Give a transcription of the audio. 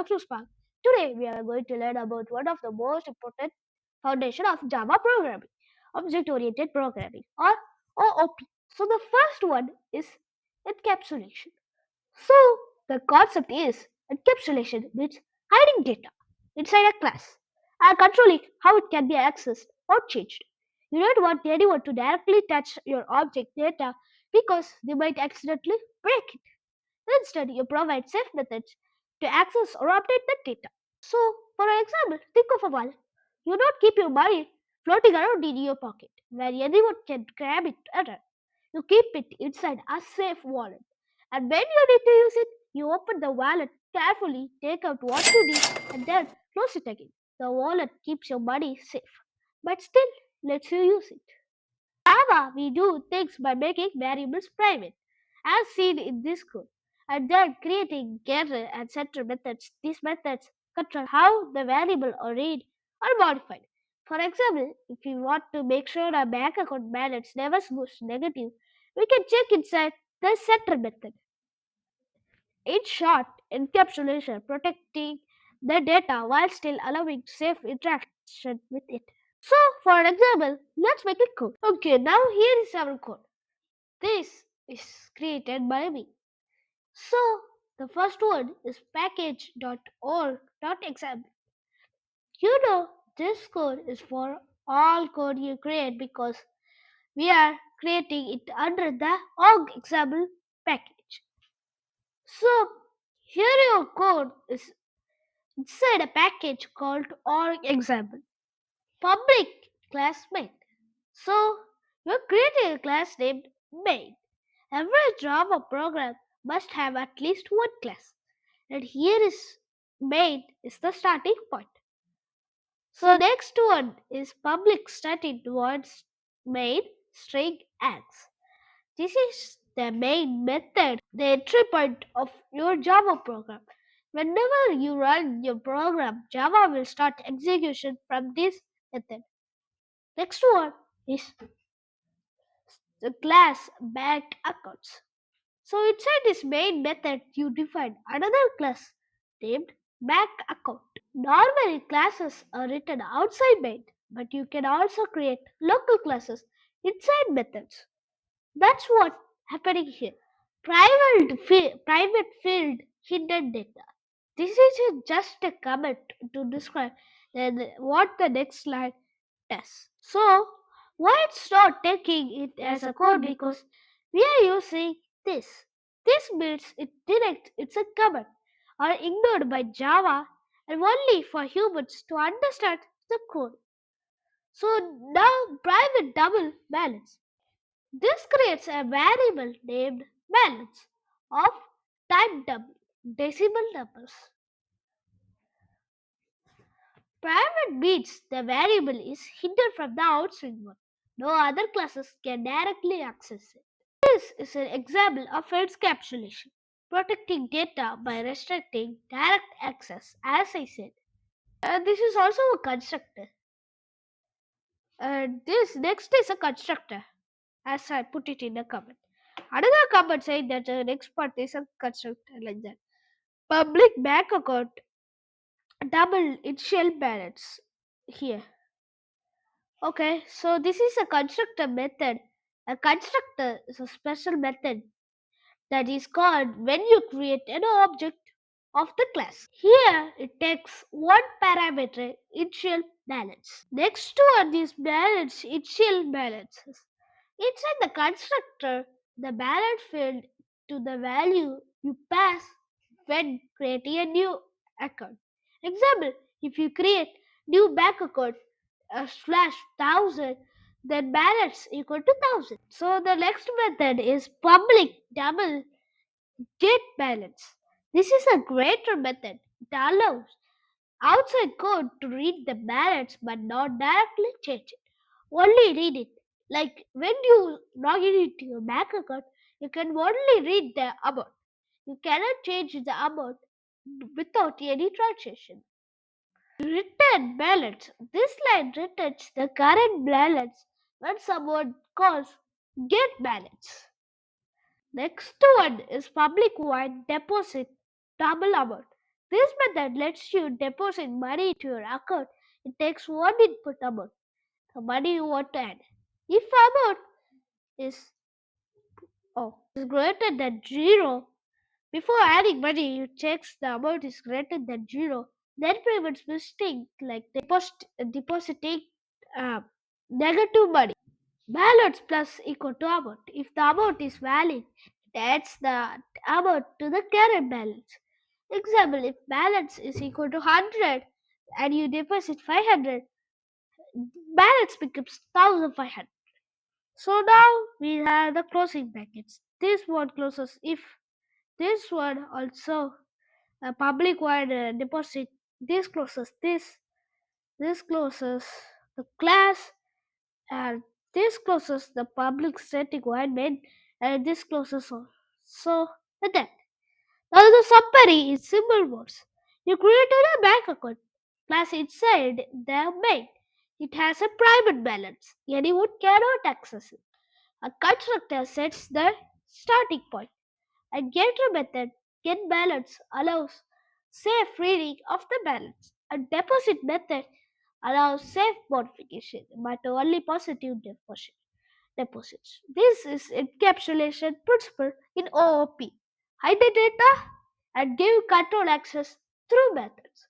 Dr. Spark. Today we are going to learn about one of the most important foundation of Java programming, object-oriented programming or OOP. So the first one is encapsulation. So the concept is encapsulation means hiding data inside a class and controlling how it can be accessed or changed. You don't want anyone to directly touch your object data because they might accidentally break it. Instead, you provide safe methods to access or update the data. So, for example, think of a wallet. You don't keep your money floating around in your pocket where anyone can grab it at all. You keep it inside a safe wallet. And when you need to use it, you open the wallet carefully, take out what you need, and then close it again. The wallet keeps your money safe, but still lets you use it. Java, we do things by making variables private, as seen in this code, and then creating getter and setter methods. These methods control how the variable are read or modified. For example, if we want to make sure our bank account balance never goes negative, we can check inside the setter method. In short, encapsulation protecting the data while still allowing safe interaction with it. So, for example, let's make a code. Okay, now here is our code. This is created by me. So, the first one is package.org.example. You know, this code is for all code you create because we are creating it under the org example package. So, here your code is inside a package called org example. Public class main. So, you're creating a class named main. Every Java program must have at least one class, and here is main is the starting point. So next one is public static voids main string ends. This is the main method, the entry point of your Java program. Whenever you run your program, Java will start execution from this method. Next one is the class bank accounts. So inside this main method, you define another class named bank account. Normally, classes are written outside main, but you can also create local classes inside methods. That's what happening here. Private field hidden data. This is just a comment to describe what the next slide does. So, why it's not taking it as a code because we are using this. This means it's a command or ignored by Java and only for humans to understand the code. So now private double balance. This creates a variable named balance of type double decimal numbers. Private means the variable is hidden from the outside world. No other classes can directly access it. This is an example of encapsulation, protecting data by restricting direct access, as I said. And this is also a constructor. And this next is a constructor, as I put it in a comment. Another comment saying that the next part is a constructor like that. Public bank account double initial balance here. Okay, so this is a constructor method. A constructor is a special method that is called when you create an object of the class. Here it takes one parameter initial balance. Next one is balance initial balances. Inside the constructor, the balance field to the value you pass when creating a new account. Example, if you create new bank account slash 1000, then balance equal to 1000. So the next method is public double get balance. This is a greater method. It allows outside code to read the balance but not directly change it. Only read it. Like when you log into your bank account, you can only read the amount. You cannot change the amount without any transaction. Return balance. This line returns the current balance when someone calls get balance. Next one is public void deposit double amount. This method lets you deposit money into your account. It takes one input amount, the money you want to add. If amount is is greater than zero, before adding money, you check the amount is greater than zero. Then prevents mistake like depositing uh, negative money. Balance plus equal to amount. If the amount is valid, it adds the amount to the current balance. Example, if balance is equal to 100 and you deposit 500, balance becomes 1500. So now we have the closing brackets. This one closes if this one also a public wide deposit. This closes this closes the class, and this closes the public static wide main, and this closes also the debt. Now the summary is simple words. You created a bank account class inside the main. It has a private balance. Anyone cannot access it. A constructor sets the starting point. A getter method, get balance, allows safe reading of the balance. A deposit method allows safe modification, but only positive deposits. This is encapsulation principle in OOP. Hide the data and give control access through methods.